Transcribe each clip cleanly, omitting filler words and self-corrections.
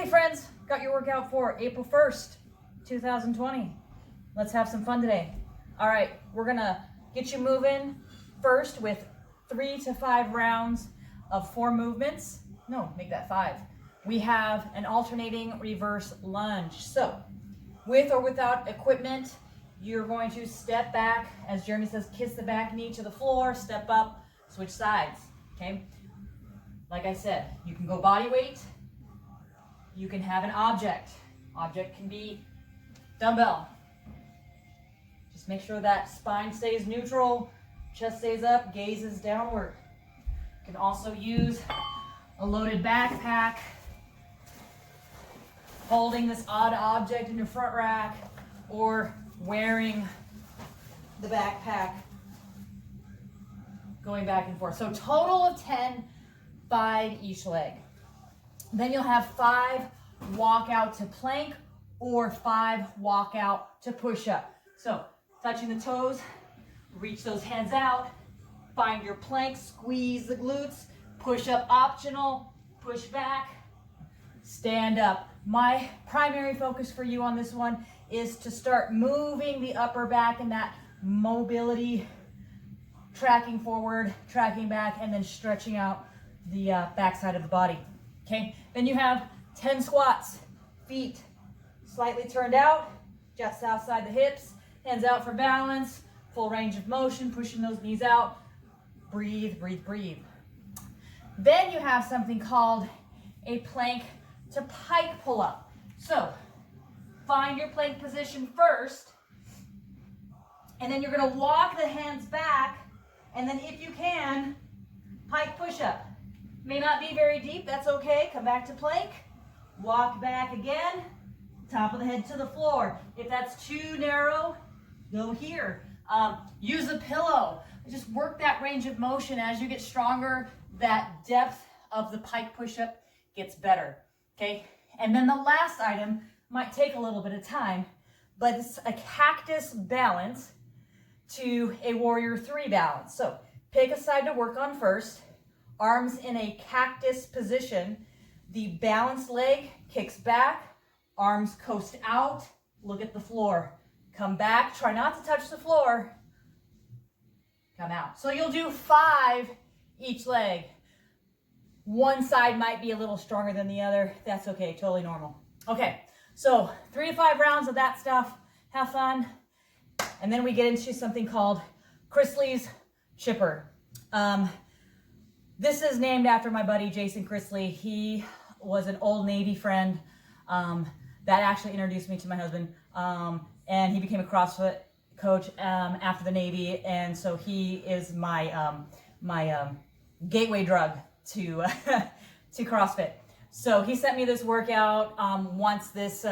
Hey friends, got your workout for April 1st, 2020. Let's have some fun today. All right, we're gonna get you moving first with 3 to 5 rounds of 4 movements. No, make that 5. We have an alternating reverse lunge. So with or without equipment, you're going to step back, as Jeremy says, kiss the back knee to the floor, step up, switch sides, okay? Like I said, you can go body weight, you can have an object. Object can be dumbbell. Just make sure that spine stays neutral, chest stays up, gaze is downward. You can also use a loaded backpack, holding this odd object in your front rack, or wearing the backpack, going back and forth. So total of 10, 5 each leg. Then you'll have 5 walk out to plank or 5 walk out to push up. So touching the toes, reach those hands out, find your plank, squeeze the glutes, push up optional, push back, stand up. My primary focus for you on this one is to start moving the upper back and that mobility, tracking forward, tracking back, and then stretching out the back side of the body. Okay, then you have 10 squats, feet slightly turned out, just outside the hips, hands out for balance, full range of motion, pushing those knees out, breathe, breathe, breathe. Then you have something called a plank to pike pull-up. So find your plank position first, and then you're gonna walk the hands back, and then if you can, pike push-up. May not be very deep, that's okay. Come back to plank, walk back again, top of the head to the floor. If that's too narrow, go here. Use a pillow. Just work that range of motion. As you get stronger, that depth of the pike push-up gets better, okay? And then the last item might take a little bit of time, but it's a cactus balance to a warrior 3 balance. So pick a side to work on first. Arms in a cactus position. The balanced leg kicks back, arms coast out, look at the floor. Come back, try not to touch the floor. Come out. So you'll do 5 each leg. One side might be a little stronger than the other. That's okay, totally normal. Okay, so 3 to 5 rounds of that stuff. Have fun. And then we get into something called Chrisley's Chipper. This is named after my buddy, Jason Chrisley. He was an old Navy friend that actually introduced me to my husband. And he became a CrossFit coach after the Navy. And so he is my, gateway drug to, to CrossFit. So he sent me this workout once this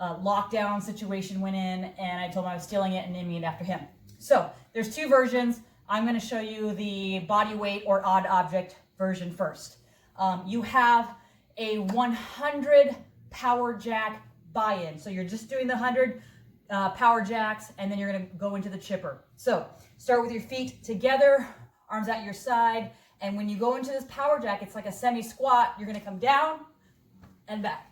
lockdown situation went in, and I told him I was stealing it and naming it after him. So there's 2 versions. I'm going to show you the body weight or odd object version first. You have a 100 power jack buy-in. So you're just doing the 100 power jacks, and then you're going to go into the chipper. So start with your feet together, arms at your side, and when you go into this power jack, it's like a semi-squat. You're going to come down and back.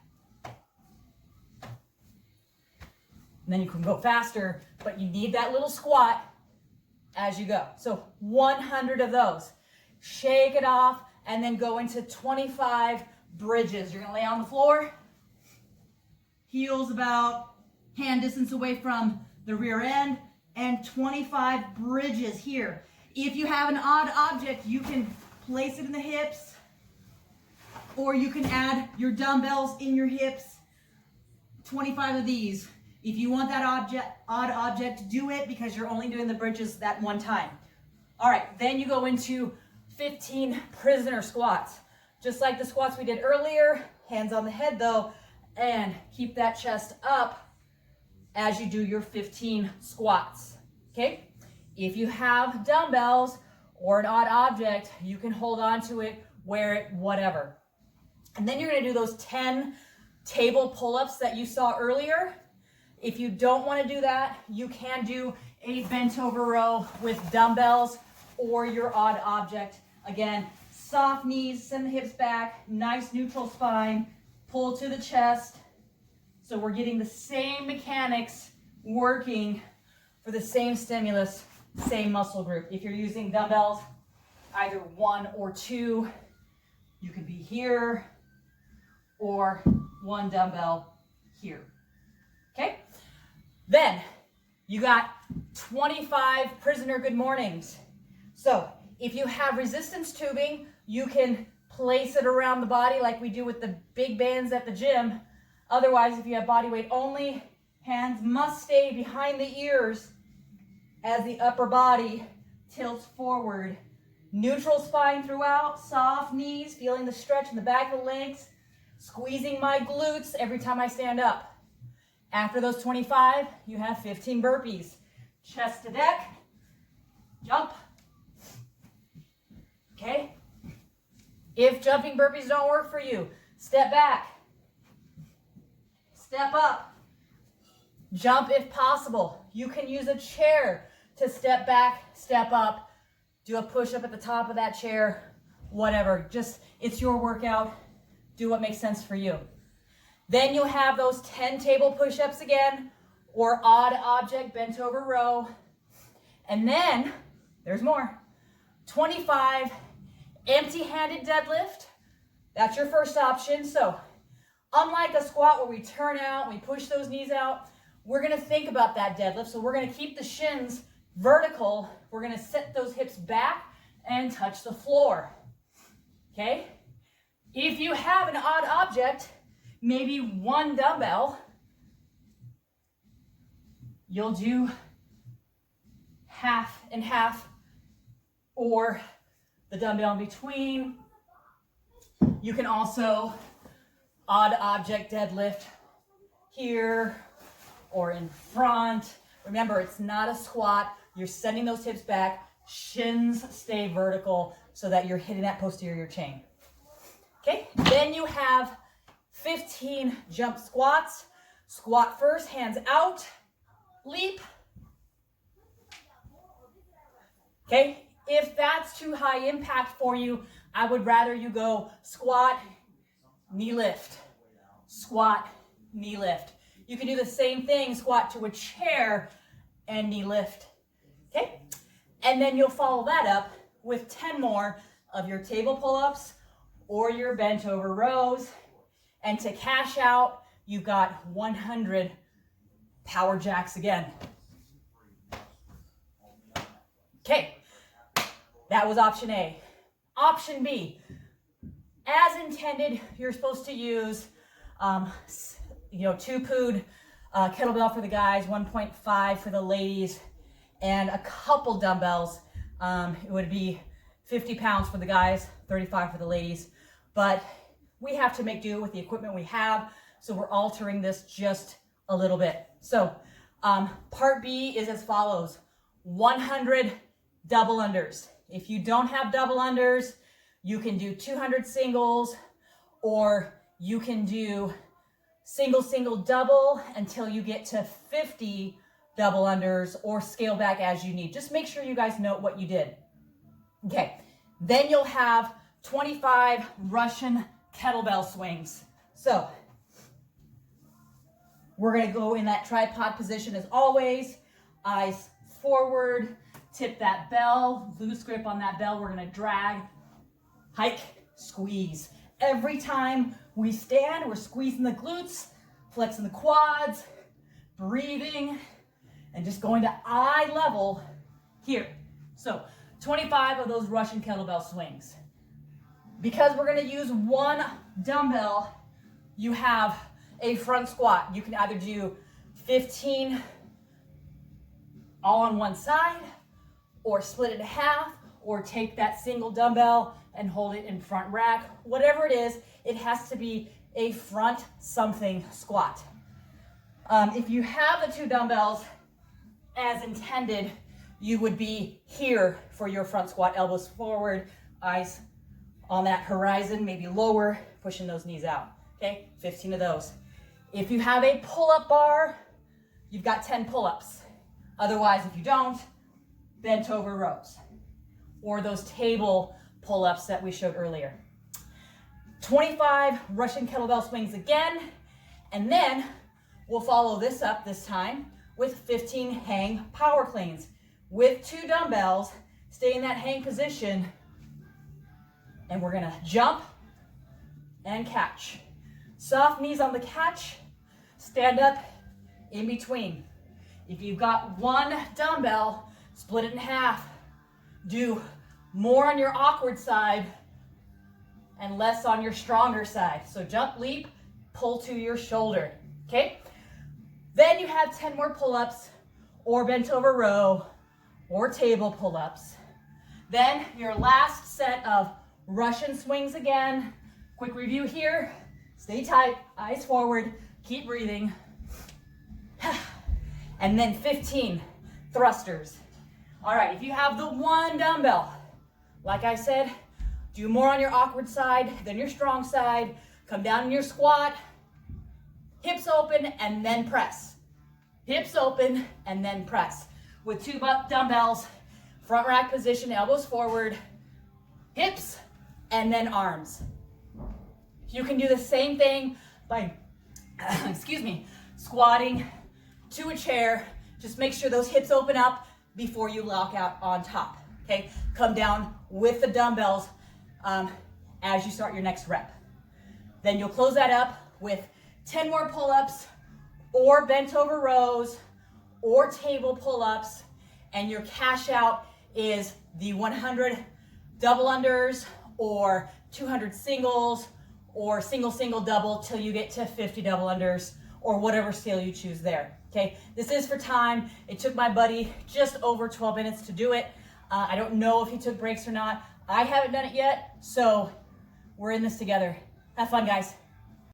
And then you can go faster, but you need that little squat as you go. So 100 of those. Shake it off, and then go into 25 bridges. You're gonna lay on the floor, heels about hand distance away from the rear end, and 25 bridges here. If you have an odd object, you can place it in the hips, or you can add your dumbbells in your hips. 25 of these. If you want that odd object, do it, because you're only doing the bridges that one time. All right, then you go into 15 prisoner squats. Just like the squats we did earlier, hands on the head though, and keep that chest up as you do your 15 squats, okay? If you have dumbbells or an odd object, you can hold on to it, wear it, whatever. And then you're gonna do those 10 table pull-ups that you saw earlier. If you don't want to do that, you can do a bent over row with dumbbells or your odd object. Again, soft knees, send the hips back, nice neutral spine, pull to the chest. So we're getting the same mechanics working for the same stimulus, same muscle group. If you're using dumbbells, either 1 or 2, you could be here, or 1 dumbbell here. Okay? Then you got 25 prisoner good mornings. So if you have resistance tubing, you can place it around the body like we do with the big bands at the gym. Otherwise, if you have body weight only, hands must stay behind the ears as the upper body tilts forward. Neutral spine throughout, soft knees, feeling the stretch in the back of the legs, squeezing my glutes every time I stand up. After those 25, you have 15 burpees. Chest to deck, jump. Okay? If jumping burpees don't work for you, step back, step up, jump if possible. You can use a chair to step back, step up, do a push-up at the top of that chair, whatever. Just, it's your workout. Do what makes sense for you. Then you'll have those 10 table push-ups again, or odd object bent over row. And then, there's more. 25 empty-handed deadlift. That's your first option. So, unlike a squat where we turn out, we push those knees out, we're gonna think about that deadlift. So we're gonna keep the shins vertical. We're gonna set those hips back and touch the floor. Okay? If you have an odd object, maybe 1 dumbbell, you'll do half and half, or the dumbbell in between. You can also odd object deadlift here or in front. Remember, it's not a squat. You're sending those hips back. Shins stay vertical so that you're hitting that posterior chain. Okay, then you have 15 jump squats. Squat first, hands out, leap. Okay, if that's too high impact for you, I would rather you go squat, knee lift, squat, knee lift. You can do the same thing, squat to a chair and knee lift. Okay, and then you'll follow that up with 10 more of your table pull-ups or your bent over rows. And to cash out, you've got 100 power jacks again. Okay, that was option A. Option B, as intended, you're supposed to use 2-pood kettlebell for the guys, 1.5 for the ladies, and a couple dumbbells. It would be 50 pounds for the guys, 35 for the ladies. But we have to make do with the equipment we have, so we're altering this just a little bit. So part B is as follows: 100 double unders. If you don't have double unders, you can do 200 singles, or you can do single, single, double until you get to 50 double unders, or scale back as you need. Just make sure you guys know what you did. Okay, then you'll have 25 Russian kettlebell swings. So we're gonna go in that tripod position as always, eyes forward, tip that bell, loose grip on that bell. We're gonna drag, hike, squeeze. Every time we stand, we're squeezing the glutes, flexing the quads, breathing, and just going to eye level here. So 25 of those Russian kettlebell swings. Because we're gonna use 1 dumbbell, you have a front squat. You can either do 15 all on one side, or split it in half, or take that single dumbbell and hold it in front rack. Whatever it is, it has to be a front something squat. If you have the 2 dumbbells as intended, you would be here for your front squat, elbows forward, eyes on that horizon, maybe lower, pushing those knees out. Okay, 15 of those. If you have a pull-up bar, you've got 10 pull-ups. Otherwise, if you don't, bent over rows, or those table pull-ups that we showed earlier. 25 Russian kettlebell swings again, and then we'll follow this up this time with 15 hang power cleans with 2 dumbbells. Stay in that hang position, and we're gonna jump and catch. Soft knees on the catch, stand up in between. If you've got 1 dumbbell, split it in half. Do more on your awkward side and less on your stronger side. So jump, leap, pull to your shoulder, okay? Then you have 10 more pull-ups or bent over row or table pull-ups. Then your last set of Russian swings again. Quick review here. Stay tight, eyes forward, keep breathing. And then 15 thrusters. All right, if you have the 1 dumbbell, like I said, do more on your awkward side than your strong side. Come down in your squat, hips open, and then press. Hips open, and then press. With 2 dumbbells, front rack position, elbows forward, hips, and then arms. You can do the same thing by, squatting to a chair. Just make sure those hips open up before you lock out on top, okay? Come down with the dumbbells as you start your next rep. Then you'll close that up with 10 more pull-ups or bent over rows or table pull-ups, and your cash out is the 100 double unders or 200 singles or single, double till you get to 50 double unders or whatever scale you choose there, okay? This is for time. It took my buddy just over 12 minutes to do it. I don't know if he took breaks or not. I haven't done it yet, so we're in this together. Have fun, guys.